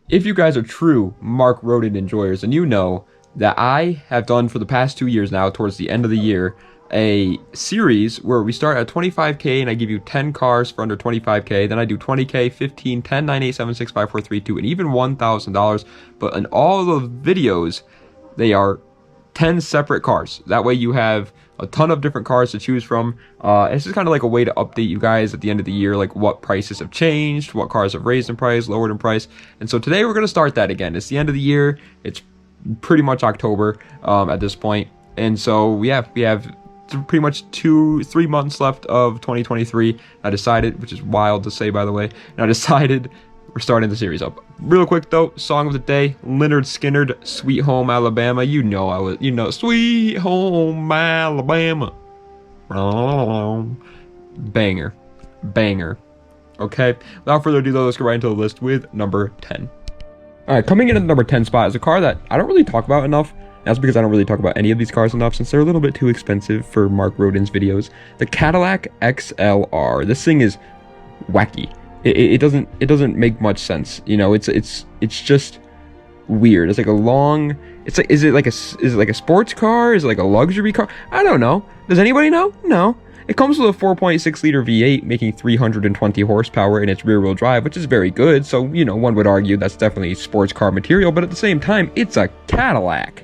If you guys are true Mark Roden enjoyers, and you know that I have done for the past 2 years now, towards the end of the year, a series where we start at 25k and I give you 10 cars for under 25k, then I do 20k, 15, 10, 9, 8, 7, 6, 5, 4, 3, 2, and even $1,000. But in all the videos, they are 10 separate cars. That way you have a ton of different cars to choose from. It's just kind of like a way to update you guys at the end of the year, like what prices have changed, what cars have raised in price, lowered in price. And so today we're going to start that again. It's the end of the year. It's pretty much October at this point. And so we have pretty much 3 months left of 2023. I decided, which is wild to say by the way, and I decided we're starting the series up. Real quick though, song of the day, Lynyrd Skynyrd, Sweet Home Alabama. You know, Sweet Home Alabama. Banger. Okay, without further ado though, let's go right into the list with number 10. Alright, coming in at the number 10 spot is a car that I don't really talk about enough. That's because I don't really talk about any of these cars enough, since they're a little bit too expensive for Mark Roden's videos. The Cadillac XLR. This thing is wacky. It doesn't make much sense. You know, it's just weird. It's like a long. It's like is it like a sports car? Is it like a luxury car? I don't know. Does anybody know? No. It comes with a 4.6 liter V8, making 320 horsepower in its rear-wheel drive, which is very good. So, you know, one would argue that's definitely sports car material, but at the same time, it's a Cadillac.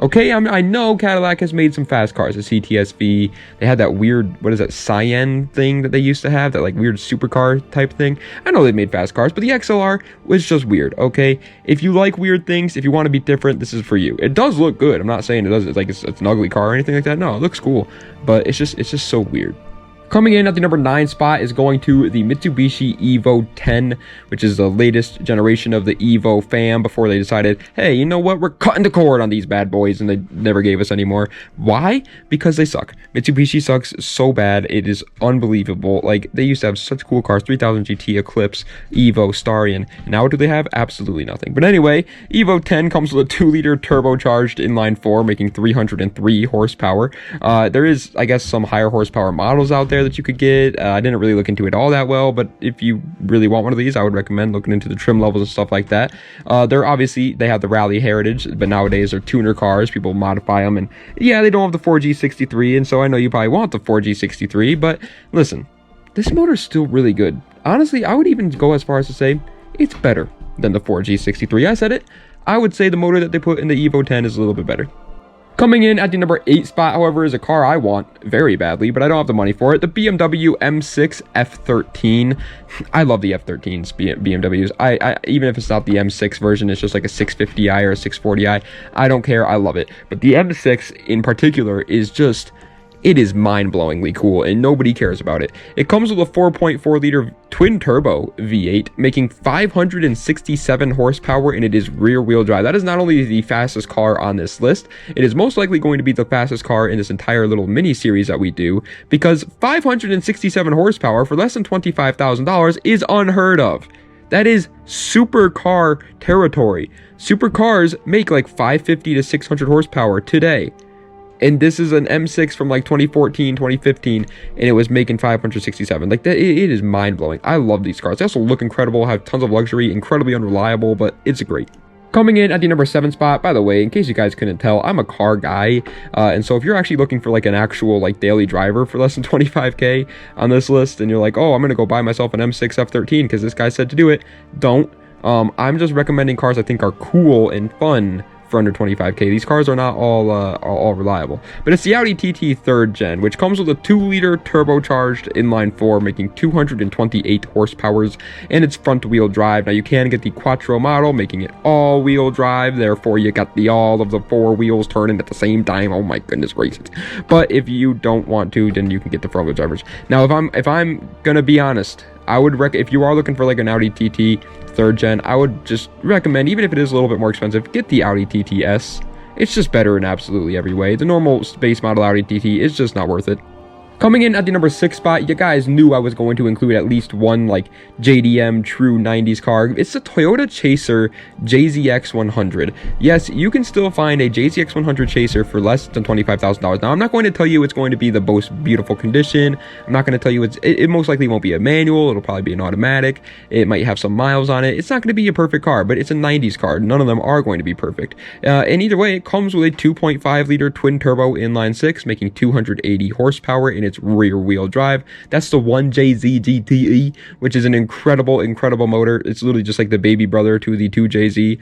Okay, I know Cadillac has made some fast cars, the CTSV. They had that weird, what is that, Cayenne thing that they used to have, that like weird supercar type thing. I know they've made fast cars, but the XLR was just weird, okay? If you like weird things, if you want to be different, this is for you. It does look good. I'm not saying it doesn't, it's like it's an ugly car or anything like that. No, it looks cool, but it's just so weird. Coming in at the number 9 spot is going to the Mitsubishi Evo 10, which is the latest generation of the Evo fam before they decided, hey, you know what, we're cutting the cord on these bad boys, and they never gave us any more. Why? Because they suck. Mitsubishi sucks so bad, it is unbelievable. Like, they used to have such cool cars, 3000 GT, Eclipse, Evo, Starion, and now what do they have? Absolutely nothing. But anyway, Evo 10 comes with a 2-liter turbocharged inline-4, making 303 horsepower. There is, I guess, some higher horsepower models out there that you could get. I didn't really look into it all that well, but if you really want one of these, I would recommend looking into the trim levels and stuff like that. They have the rally heritage, but nowadays they're tuner cars. People modify them, and yeah, they don't have the 4G63, and so I know you probably want the 4G63, but listen, this motor is still really good. Honestly, I would even go as far as to say it's better than the 4G63. I said it. I would say the motor that they put in the Evo 10 is a little bit better. Coming in at the number 8 spot, however, is a car I want very badly, but I don't have the money for it. The BMW M6 F13. I love the F13s, BMWs. I even if it's not the M6 version, it's just like a 650i or a 640i. I don't care. I love it. But the M6 in particular is just... it is mind-blowingly cool, and nobody cares about it. It comes with a 4.4-liter twin-turbo V8, making 567 horsepower, and it is rear-wheel drive. That is not only the fastest car on this list, it is most likely going to be the fastest car in this entire little mini-series that we do, because 567 horsepower for less than $25,000 is unheard of. That is supercar territory. Supercars make like 550 to 600 horsepower today. And this is an M6 from like 2014, 2015, and it was making 567. Like, that, it is mind-blowing. I love these cars. They also look incredible, have tons of luxury, incredibly unreliable, but it's great. Coming in at the number 7 spot, by the way, in case you guys couldn't tell, I'm a car guy, and so if you're actually looking for like an actual like daily driver for less than 25k on this list, and you're like, oh, I'm gonna go buy myself an M6 F13 because this guy said to do it, don't. I'm just recommending cars I think are cool and fun for under 25k. These cars are not all reliable, but it's the Audi TT 3rd gen, which comes with a 2-liter turbocharged inline-4, making 228 horsepowers, and it's front-wheel drive. Now you can get the Quattro model, making it all-wheel drive. Therefore, you got all of the 4 wheels turning at the same time. Oh my goodness gracious! But if you don't want to, then you can get the front-wheel drivers. Now, if I'm gonna be honest, I would if you are looking for like an Audi TT 3rd gen, I would just recommend, even if it is a little bit more expensive, get the Audi TTS. It's just better in absolutely every way. The normal base model Audi TT is just not worth it. Coming in at the number 6 spot, you guys knew I was going to include at least one like JDM true 90s car. It's the Toyota Chaser JZX 100. Yes, you can still find a JZX 100 Chaser for less than $25,000. Now, I'm not going to tell you it's going to be the most beautiful condition. I'm not going to tell you it most likely won't be a manual. It'll probably be an automatic. It might have some miles on it. It's not going to be a perfect car, but it's a 90s car. None of them are going to be perfect. And either way, it comes with a 2.5 liter twin turbo inline 6, making 280 horsepower in its rear wheel drive. That's the 1JZ GTE, which is an incredible motor. It's literally just like the baby brother to the 2JZ.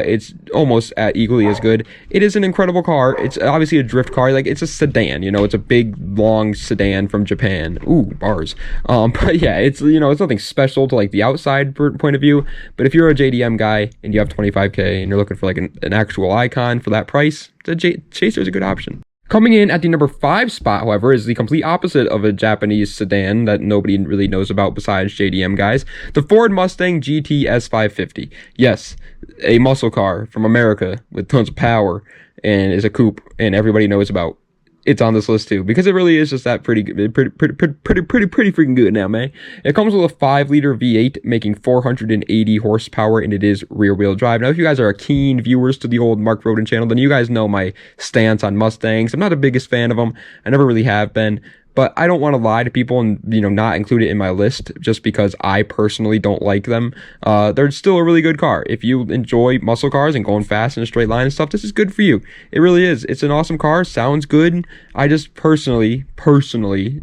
It's almost equally as good. It is an incredible car. It's obviously a drift car. Like, it's a sedan, you know, it's a big long sedan from Japan. Ooh, bars. But yeah, it's, you know, it's nothing special to like the outside point of view. But if you're a JDM guy and you have 25K and you're looking for like an actual icon for that price, the Chaser is a good option. Coming in at the number 5 spot, however, is the complete opposite of a Japanese sedan that nobody really knows about besides JDM guys. The Ford Mustang GT S550. Yes, a muscle car from America with tons of power and is a coupe and everybody knows about. It's on this list too, because it really is just that pretty freaking good now, man. It comes with a 5 liter V8 making 480 horsepower, and it is rear wheel drive. Now, if you guys are keen viewers to the old Mark Roden channel, then you guys know my stance on Mustangs. I'm not the biggest fan of them. I never really have been. But I don't want to lie to people and, you know, not include it in my list just because I personally don't like them. They're still a really good car. If you enjoy muscle cars and going fast in a straight line and stuff, this is good for you. It really is. It's an awesome car. Sounds good. I just personally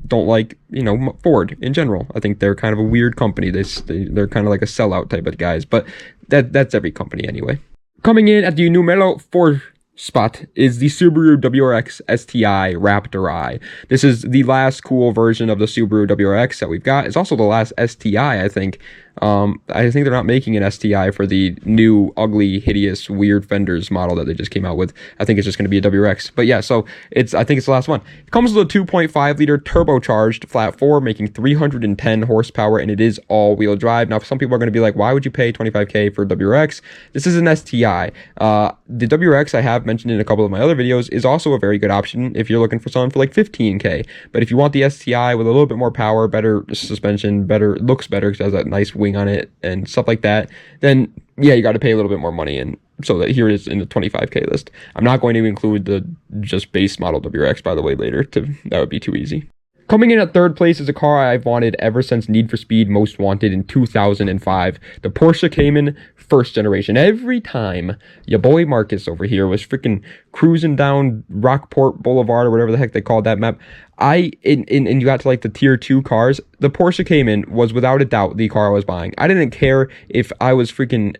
don't like, you know, Ford in general. I think they're kind of a weird company. They're kind of like a sellout type of guys, but that's every company anyway. Coming in at the numero 4 spot is the Subaru WRX STI Raptor I. This is the last cool version of the Subaru WRX that we've got. It's also the last STI, I think. I think they're not making an STI for the new, ugly, hideous, weird fenders model that they just came out with. I think it's just going to be a WRX. But yeah, so I think it's the last one. It comes with a 2.5 liter turbocharged flat 4, making 310 horsepower, and it is all-wheel drive. Now, some people are going to be like, why would you pay 25K for WRX? This is an STI. The WRX I have mentioned in a couple of my other videos is also a very good option if you're looking for someone for like 15K. But if you want the STI with a little bit more power, better suspension, looks better because it has that nice wing on it and stuff like that, then yeah, you got to pay a little bit more money. And so that here it is in the 25K list. I'm not going to include the just base model WRX, by the way, later. That would be too easy. Coming in at 3rd place is a car I've wanted ever since Need for Speed Most Wanted in 2005. The Porsche Cayman 1st generation. Every time your boy Marcus over here was freaking cruising down Rockport Boulevard or whatever the heck they called that map, and you got to like the tier 2 cars, the Porsche Cayman was without a doubt the car I was buying. I didn't care if I was freaking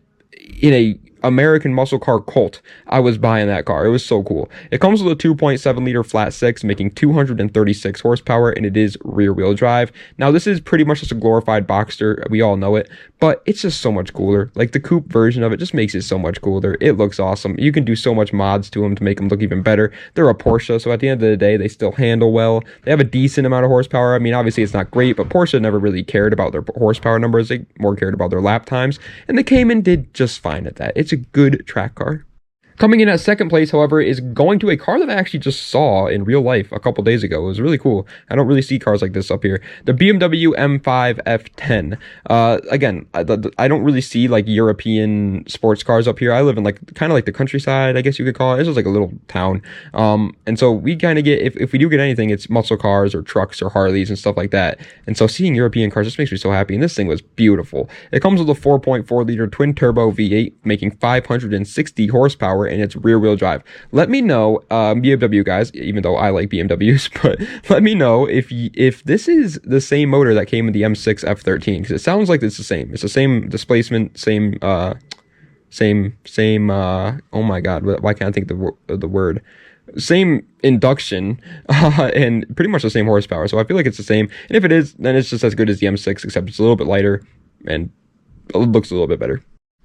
in a American muscle car cult. I was buying that car. It was so cool. It comes with a 2.7 liter flat 6 making 236 horsepower, and it is rear wheel drive. Now, this is pretty much just a glorified Boxster. We all know it, but it's just so much cooler. Like, the coupe version of it just makes it so much cooler. It looks awesome. You can do so much mods to them to make them look even better. They're a Porsche, so at the end of the day, they still handle well. They have a decent amount of horsepower. I mean, obviously it's not great, but Porsche never really cared about their horsepower numbers. They more cared about their lap times, and the Cayman did just fine at that. It's a good track car. Coming in at 2nd place, however, is going to a car that I actually just saw in real life a couple days ago. It was really cool. I don't really see cars like this up here. The BMW M5 F10. Again, I don't really see like European sports cars up here. I live in like kind of like the countryside, I guess you could call it. This is like a little town. And so we kind of get, if we do get anything, it's muscle cars or trucks or Harleys and stuff like that. And so seeing European cars just makes me so happy. And this thing was beautiful. It comes with a 4.4 liter twin turbo V8 making 560 horsepower, and it's rear wheel drive. Let me know, BMW guys, even though I like BMWs, but let me know if this is the same motor that came in the M6 F13, because it sounds like it's the same. It's the same displacement, same oh my god, why can't I think the word? Same induction, and pretty much the same horsepower. So I feel like it's the same. And if it is, then it's just as good as the M6, except it's a little bit lighter and it looks a little bit better.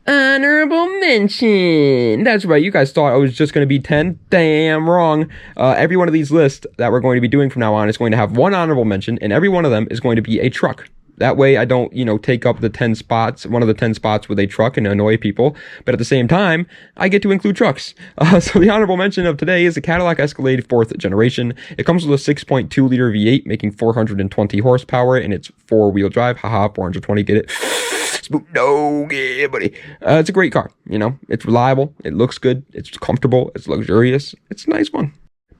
Honorable mention. That's right. You guys thought I was just going to be 10. Damn wrong. Every one of these lists that we're going to be doing from now on is going to have one honorable mention, and every one of them is going to be a truck. That way I don't, take up the 10 spots, one of the 10 spots with a truck and annoy people. But at the same time, I get to include trucks. So the honorable mention of today is the Cadillac Escalade 4th generation. It comes with a 6.2 liter V8 making 420 horsepower, and it's 4-wheel drive. Haha, 420, get it? No, yeah, buddy. It's a great car. It's reliable. It looks good. It's comfortable. It's luxurious. It's a nice one.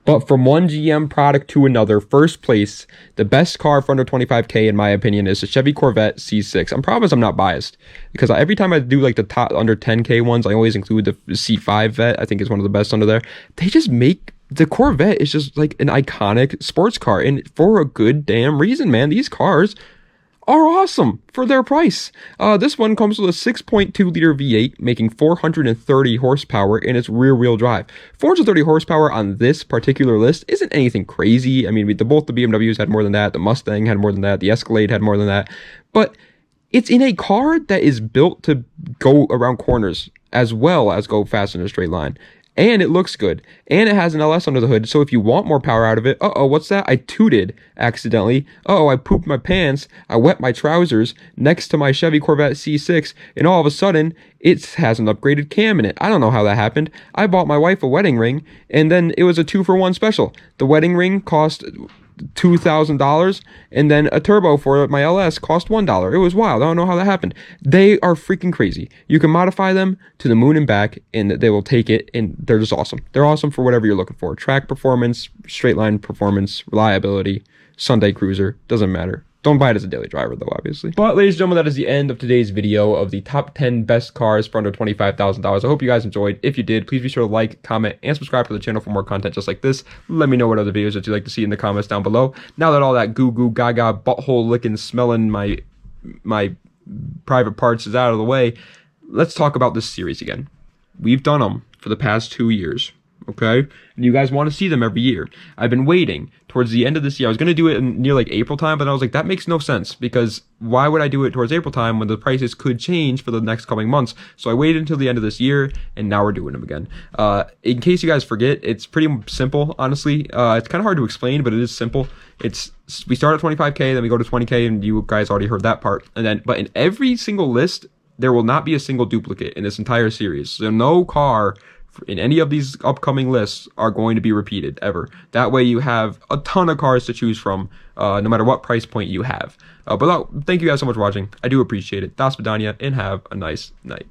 But from one GM product to another, first place, the best car for under 25K, in my opinion, is the Chevy Corvette C6. I promise I'm not biased, because every time I do like the top under 10K ones, I always include the C5 Vet. I think it's one of the best under there. They just make the Corvette is just like an iconic sports car, and for a good damn reason, man. These cars are awesome for their price. This one comes with a 6.2 liter V8 making 430 horsepower, and it's rear wheel drive. 430 horsepower on this particular list isn't anything crazy. I mean, both the BMWs had more than that, the Mustang had more than that, the Escalade had more than that, but it's in a car that is built to go around corners as well as go fast in a straight line. And it looks good. And it has an LS under the hood. So if you want more power out of it, what's that? I tooted accidentally. I pooped my pants. I wet my trousers next to my Chevy Corvette C6. And all of a sudden, it has an upgraded cam in it. I don't know how that happened. I bought my wife a wedding ring, and then it was a 2-for-1 special. The wedding ring cost $2,000, and then a turbo for my LS cost $1. It was wild. I don't know how that happened. They are freaking crazy. You can modify them to the moon and back, and they will take it, and they're just awesome. They're awesome for whatever you're looking for. Track performance, straight line performance, reliability, Sunday cruiser, doesn't matter. Don't buy it as a daily driver, though, obviously. But, ladies and gentlemen, that is the end of today's video of the top 10 best cars for under $25,000. I hope you guys enjoyed. If you did, please be sure to like, comment, and subscribe to the channel for more content just like this. Let me know what other videos that you'd like to see in the comments down below. Now that all that goo gaga, butthole licking, smelling my private parts is out of the way, let's talk about this series again. We've done them for the past 2 years. Okay, and you guys want to see them every year. I've been waiting towards the end of this year. I was going to do it near like April time, but I was like, that makes no sense, because why would I do it towards April time when the prices could change for the next coming months? So I waited until the end of this year, and now we're doing them again. In case you guys forget, it's pretty simple, honestly. It's kind of hard to explain, but it is simple. We start at 25K, then we go to 20K, and you guys already heard that part. But in every single list, there will not be a single duplicate in this entire series. So no car in any of these upcoming lists are going to be repeated ever. That way you have a ton of cars to choose from, no matter what price point you have. But thank you guys so much for watching. I do appreciate it. Das Vidania, and have a nice night.